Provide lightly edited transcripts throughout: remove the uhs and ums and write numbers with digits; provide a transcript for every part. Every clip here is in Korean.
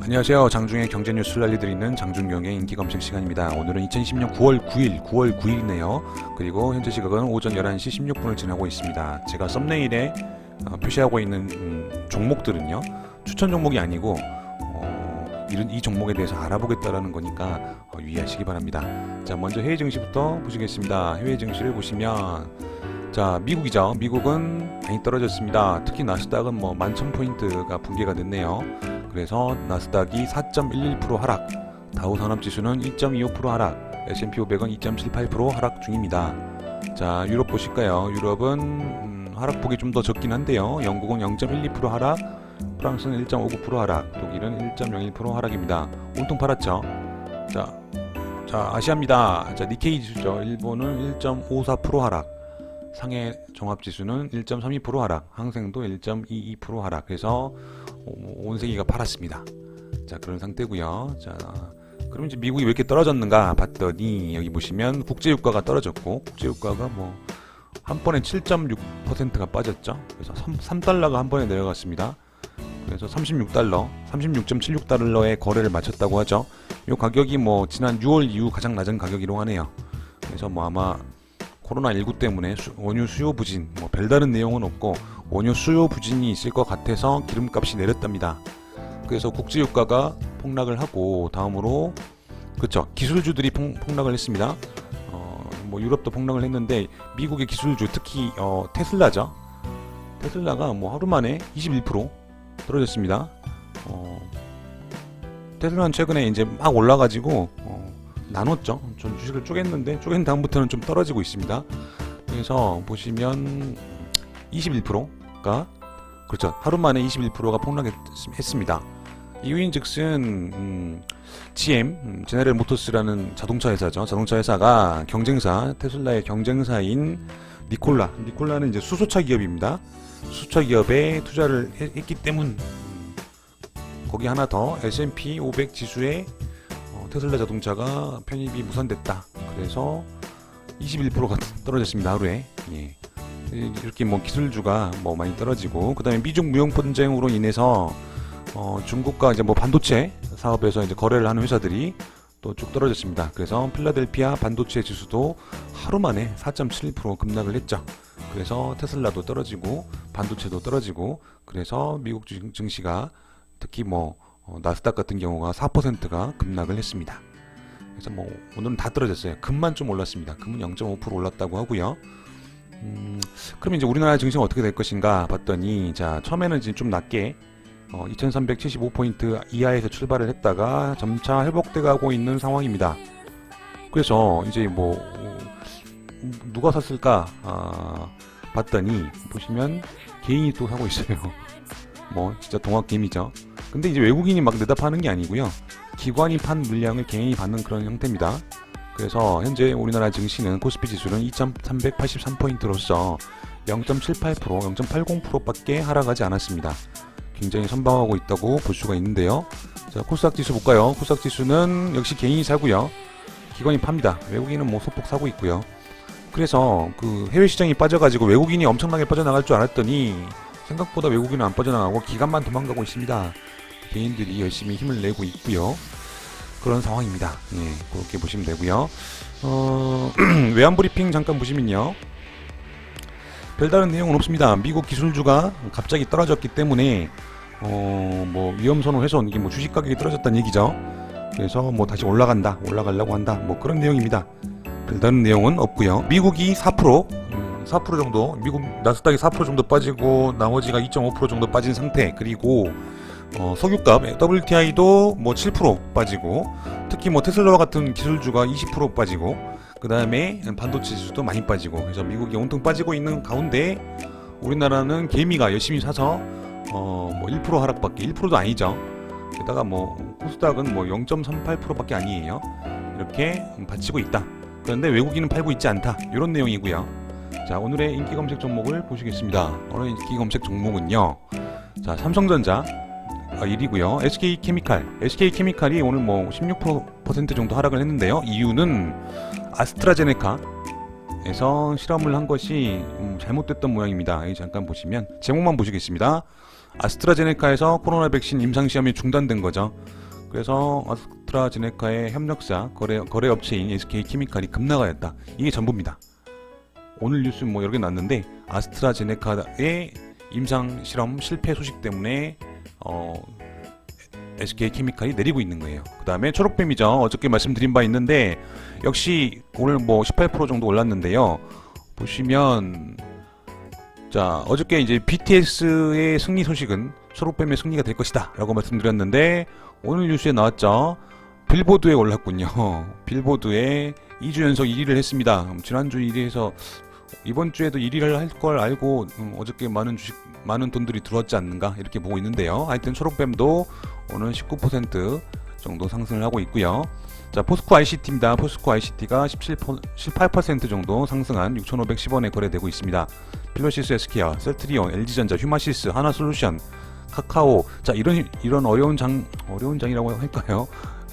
안녕하세요. 장중의 경제 뉴스를 알려드리는 장중경의 인기 검색 시간입니다. 오늘은 2020년 9월 9일이네요. 그리고 현재 시각은 오전 11시 16분을 지나고 있습니다. 제가 썸네일에 표시하고 있는 종목들은요, 추천 종목이 아니고 이 종목에 대해서 알아보겠다라는 거니까 유의하시기 바랍니다. 자, 먼저 해외 증시부터 보시겠습니다. 해외 증시를 보시면, 자, 미국이죠. 미국은 많이 떨어졌습니다. 특히 나스닥은 11,000포인트가 붕괴가 됐네요. 그래서 나스닥이 4.11% 하락, 다우 산업지수는 2.25% 하락, S&P 500은 2.78% 하락 중입니다. 자, 유럽 보실까요? 유럽은 하락폭이 좀 더 적긴 한데요. 영국은 0.12% 하락, 프랑스는 1.59% 하락, 독일은 1.01% 하락입니다. 온통 팔았죠. 자, 아시아입니다. 자, 니케이 지수죠. 일본은 1.54% 하락, 상해 종합지수는 1.32% 하락, 항생도 1.22% 하락. 그래서 온 세계가 팔았습니다. 자, 그런 상태고요. 자, 그럼 이제 미국이 왜 이렇게 떨어졌는가 봤더니, 여기 보시면 국제유가가 떨어졌고, 국제유가가 한 번에 7.6%가 빠졌죠. 그래서 3달러가 한 번에 내려갔습니다. 그래서 36달러, 36.76달러에 거래를 마쳤다고 하죠. 이 가격이 지난 6월 이후 가장 낮은 가격이라고 하네요. 그래서 아마 코로나19 때문에 원유 수요 부진, 별다른 내용은 없고 원유 수요 부진이 있을 것 같아서 기름값이 내렸답니다. 그래서 국제유가가 폭락을 하고, 다음으로 그렇죠, 기술주들이 폭락을 했습니다. 유럽도 폭락을 했는데 미국의 기술주, 특히 테슬라죠. 테슬라가 하루 만에 21% 떨어졌습니다. 테슬라는 최근에 이제 막 올라가지고 나눴죠. 전 주식을 쪼갠 다음부터는 좀 떨어지고 있습니다. 그래서 보시면 21%가 그렇죠, 하루 만에 21%가 폭락했습니다. 이유인즉슨 GM, 제네럴 모터스라는 자동차 회사죠. 자동차 회사가 테슬라의 경쟁사인 니콜라는 이제 수소차 기업입니다. 수소차 기업에 투자를 했기 때문, 거기 하나 더 S&P 500 지수에 테슬라 자동차가 편입이 무산됐다. 그래서 21%가 떨어졌습니다, 하루에. 예. 이렇게 기술주가 많이 떨어지고, 그 다음에 미중 무역 분쟁으로 인해서 중국과 이제 반도체 사업에서 이제 거래를 하는 회사들이 또 쭉 떨어졌습니다. 그래서 필라델피아 반도체 지수도 하루 만에 4.7% 급락을 했죠. 그래서 테슬라도 떨어지고 반도체도 떨어지고, 그래서 미국 증시가 특히 나스닥 같은 경우가 4%가 급락을 했습니다. 그래서 오늘은 다 떨어졌어요. 금만 좀 올랐습니다. 금은 0.5% 올랐다고 하고요. 그럼 이제 우리나라 증시는 어떻게 될 것인가 봤더니, 자, 처음에는 이제 좀 낮게 2375포인트 이하에서 출발을 했다가 점차 회복돼 가고 있는 상황입니다. 그래서 이제 누가 샀을까 봤더니, 보시면 개인이 또 사고 있어요. 진짜 동학개미죠. 근데 이제 외국인이 막 내다 파는 게 아니고요, 기관이 판 물량을 개인이 받는 그런 형태입니다. 그래서 현재 우리나라 증시는 코스피 지수는 2383포인트로서 0.78%, 0.80%밖에 하락하지 않았습니다. 굉장히 선방하고 있다고 볼 수가 있는데요. 자, 코스닥 지수 볼까요? 코스닥 지수는 역시 개인이 사고요, 기관이 팝니다. 외국인은 소폭 사고 있고요. 그래서 그 해외 시장이 빠져가지고 외국인이 엄청나게 빠져나갈 줄 알았더니 생각보다 외국인은 안 빠져나가고 기관만 도망가고 있습니다. 개인들이 열심히 힘을 내고 있고요. 그런 상황입니다. 예, 그렇게 보시면 되고요. 외환브리핑 잠깐 보시면요, 별다른 내용은 없습니다. 미국 기술주가 갑자기 떨어졌기 때문에 위험선호 훼손, 이게 주식 가격이 떨어졌다는 얘기죠. 그래서 올라가려고 한다, 그런 내용입니다. 별다른 내용은 없고요. 미국이 4% 정도, 미국 나스닥이 4% 정도 빠지고 나머지가 2.5% 정도 빠진 상태. 그리고 석유값 WTI도 7% 빠지고, 특히 테슬라와 같은 기술주가 20% 빠지고, 그 다음에 반도체 지수도 많이 빠지고, 그래서 미국이 온통 빠지고 있는 가운데 우리나라는 개미가 열심히 사서 1% 하락밖에, 1%도 아니죠. 게다가 코스닥은 0.38%밖에 아니에요. 이렇게 받치고 있다. 그런데 외국인은 팔고 있지 않다, 이런 내용이고요. 자, 오늘의 인기 검색 종목을 보시겠습니다. 오늘 인기 검색 종목은요, 자, 삼성전자 1위고요. SK케미칼이 오늘 16% 정도 하락을 했는데요. 이유는 아스트라제네카에서 실험을 한 것이 잘못됐던 모양입니다. 잠깐 보시면 제목만 보시겠습니다. 아스트라제네카에서 코로나 백신 임상 시험이 중단된 거죠. 그래서 아스트라제네카의 협력사 거래 업체인 SK케미칼이 급락하였다. 이게 전부입니다. 오늘 뉴스 뭐 여러 개 났는데 아스트라제네카의 임상 실험 실패 소식 때문에 SK케미칼이 내리고 있는 거예요. 그 다음에 초록뱀이죠. 어저께 말씀드린 바 있는데 역시 오늘 뭐 18% 정도 올랐는데요. 보시면 자 어저께 이제 BTS의 승리 소식은 초록뱀의 승리가 될 것이다 라고 말씀드렸는데 오늘 뉴스에 나왔죠. 빌보드에 올랐군요. 빌보드에 2주 연속 1위를 했습니다. 지난주 1위에서 이번 주에도 1위를 할 걸 알고 어저께 많은 돈들이 들어왔지 않는가 이렇게 보고 있는데요. 하여튼 초록뱀도 오늘 19% 정도 상승을 하고 있고요. 자 포스코 ICT입니다. 포스코 ICT가 18% 정도 상승한 6,510원에 거래되고 있습니다. 필로시스 헬스케어, 셀트리온, LG전자, 휴마시스, 하나솔루션, 카카오. 자 이런 어려운 장이라고 할까요?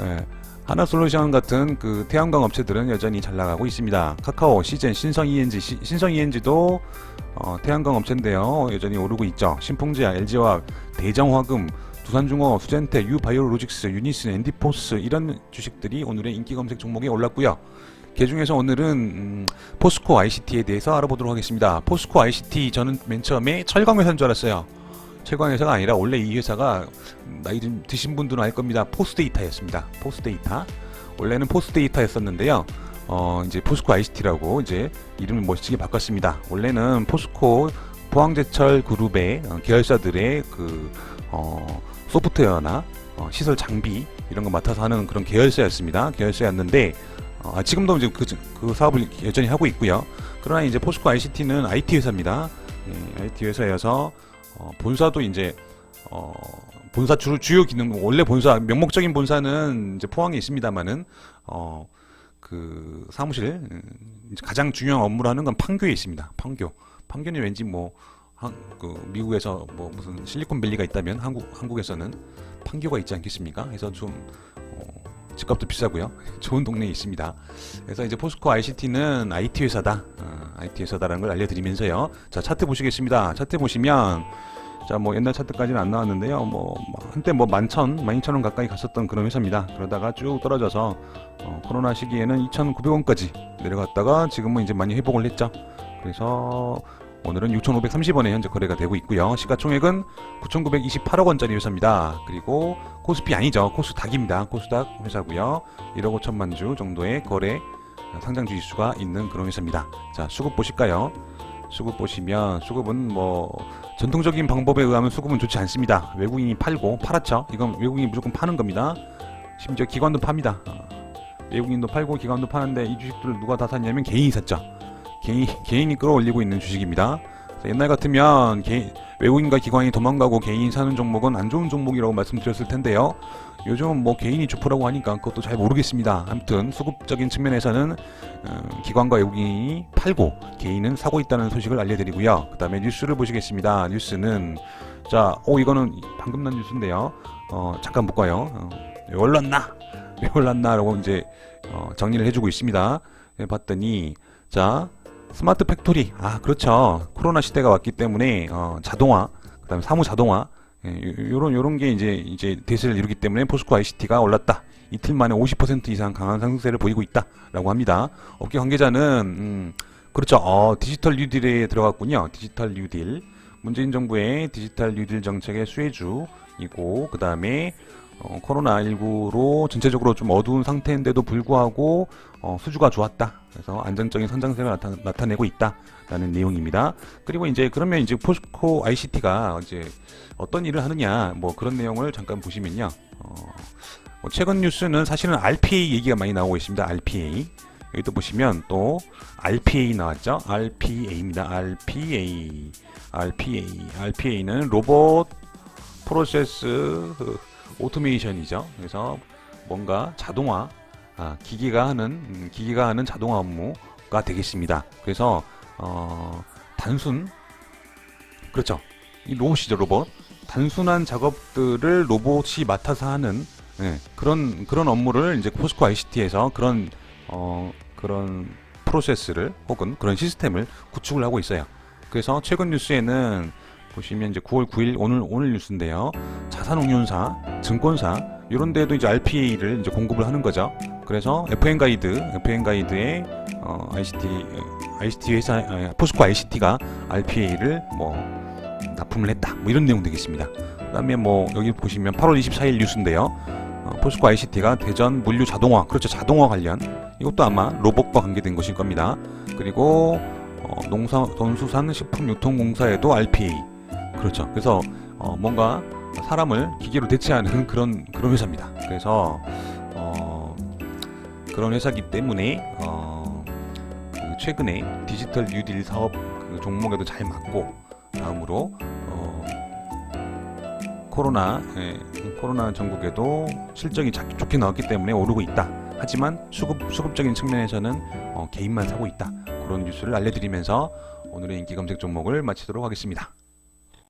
예. 하나솔루션 같은 그 태양광 업체들은 여전히 잘 나가고 있습니다. 카카오, 시젠, 신성 ENG도 태양광 업체인데요. 여전히 오르고 있죠. 신풍제약, LG화학, 대정화금, 두산중어, 수젠테, 유바이오로직스, 유니슨, 엔디포스 이런 주식들이 오늘의 인기 검색 종목에 올랐고요. 그 중에서 오늘은 포스코 ICT에 대해서 알아보도록 하겠습니다. 포스코 ICT 저는 맨 처음에 철강 회사인 줄 알았어요. 철강 회사가 아니라 원래 이 회사가 나이 좀 드신 분들은 알 겁니다. 포스데이터였습니다. 포스데이터. 원래는 포스데이터였었는데요. 이제 포스코 ICT라고 이제 이름을 멋지게 바꿨습니다. 원래는 포스코 포항제철 그룹의 계열사들의 그 소프트웨어나 시설 장비 이런 거 맡아서 하는 그런 계열사였습니다. 계열사였는데 지금도 이제 그 사업을 여전히 하고 있고요. 그러나 이제 포스코 ICT는 IT 회사입니다. IT 회사여서 본사도 이제 본사 주요 기능 원래 본사 명목적인 본사는 이제 포항에 있습니다만은 그 사무실 이제 가장 중요한 업무를 하는 건 판교에 있습니다. 판교는 왠지 그 미국에서 뭐 무슨 실리콘밸리가 있다면 한국에서는 판교가 있지 않겠습니까? 그래서 좀 집값도 비싸고요. 좋은 동네에 있습니다. 그래서 이제 포스코 ICT는 IT 회사다. IT 회사다라는 걸 알려드리면서요. 자 차트 보시겠습니다. 차트 보시면 자 뭐 옛날 차트까지는 안 나왔는데요. 한때 12,000원 가까이 갔었던 그런 회사입니다. 그러다가 쭉 떨어져서 코로나 시기에는 2,900원까지 내려갔다가 지금은 이제 많이 회복을 했죠. 그래서 오늘은 6,530원에 현재 거래가 되고 있고요. 시가총액은 9,928억 원짜리 회사입니다. 그리고 코스피 아니죠. 코스닥입니다. 코스닥 회사고요. 1억 5천만 주 정도의 거래 상장 주식수가 있는 그런 회사입니다. 자, 수급 보실까요? 수급 보시면 수급은 전통적인 방법에 의하면 수급은 좋지 않습니다. 외국인이 팔았죠. 이건 외국인이 무조건 파는 겁니다. 심지어 기관도 팝니다. 외국인도 팔고 기관도 파는데 이 주식들을 누가 다 샀냐면 개인이 샀죠. 개인이 끌어올리고 있는 주식입니다. 옛날 같으면 외국인과 기관이 도망가고 개인이 사는 종목은 안 좋은 종목이라고 말씀드렸을 텐데요. 요즘은 개인이 주포라고 하니까 그것도 잘 모르겠습니다. 아무튼 수급적인 측면에서는 기관과 외국인이 팔고 개인은 사고 있다는 소식을 알려드리고요. 그 다음에 뉴스를 보시겠습니다. 뉴스는 이거는 방금 난 뉴스인데요. 잠깐 볼까요? 왜 올랐나 라고 이제 정리를 해주고 있습니다. 봤더니 스마트 팩토리 그렇죠. 코로나 시대가 왔기 때문에 자동화 그다음에 사무 자동화 요런 게 이제 대세를 이루기 때문에 포스코 ICT가 올랐다. 이틀 만에 50% 이상 강한 상승세를 보이고 있다라고 합니다. 업계 관계자는 그렇죠. 디지털 뉴딜에 들어갔군요. 디지털 뉴딜. 문재인 정부의 디지털 뉴딜 정책의 수혜주이고 그다음에 코로나19로 전체적으로 좀 어두운 상태인데도 불구하고 수주가 좋았다. 그래서 안정적인 성장세를 나타내고 있다라는 내용입니다. 그리고 그러면 포스코 ICT가 어떤 일을 하느냐 그런 내용을 잠깐 보시면요. 최근 뉴스는 사실은 RPA 얘기가 많이 나오고 있습니다. RPA. 여기도 보시면 또 RPA 나왔죠. RPA입니다. RPA는 로봇 프로세스 오토메이션이죠. 그래서 뭔가 자동화, 기계가 하는 자동화 업무가 되겠습니다. 그래서 그렇죠. 이 로봇이죠, 로봇. 단순한 작업들을 로봇이 맡아서 하는 그런 업무를 포스코 ICT에서 그런 프로세스를 혹은 그런 시스템을 구축을 하고 있어요. 그래서 최근 뉴스에는 보시면 이제 9월 9일 오늘 뉴스인데요. 자산운용사, 증권사 이런 데도 이제 RPA를 이제 공급을 하는 거죠. 그래서 FN 가이드의 ICT 회사 포스코 ICT가 RPA를 뭐 납품을 했다. 뭐 이런 내용 되겠습니다. 그다음에 뭐 여기 보시면 8월 24일 뉴스인데요. 포스코 ICT가 대전 물류 자동화, 그렇죠, 자동화 관련 이것도 아마 로봇과 관계된 것일 겁니다. 그리고 농수산식품유통공사에도 RPA, 그렇죠. 그래서 뭔가 사람을 기계로 대체하는 그런 회사입니다. 그래서 그런 회사이기 때문에 그 최근에 디지털 뉴딜 사업 그 종목에도 잘 맞고, 다음으로 코로나 전국에도 실적이 좋게 나왔기 때문에 오르고 있다. 하지만 수급적인 측면에서는 개인만 사고 있다. 그런 뉴스를 알려드리면서 오늘의 인기 검색 종목을 마치도록 하겠습니다.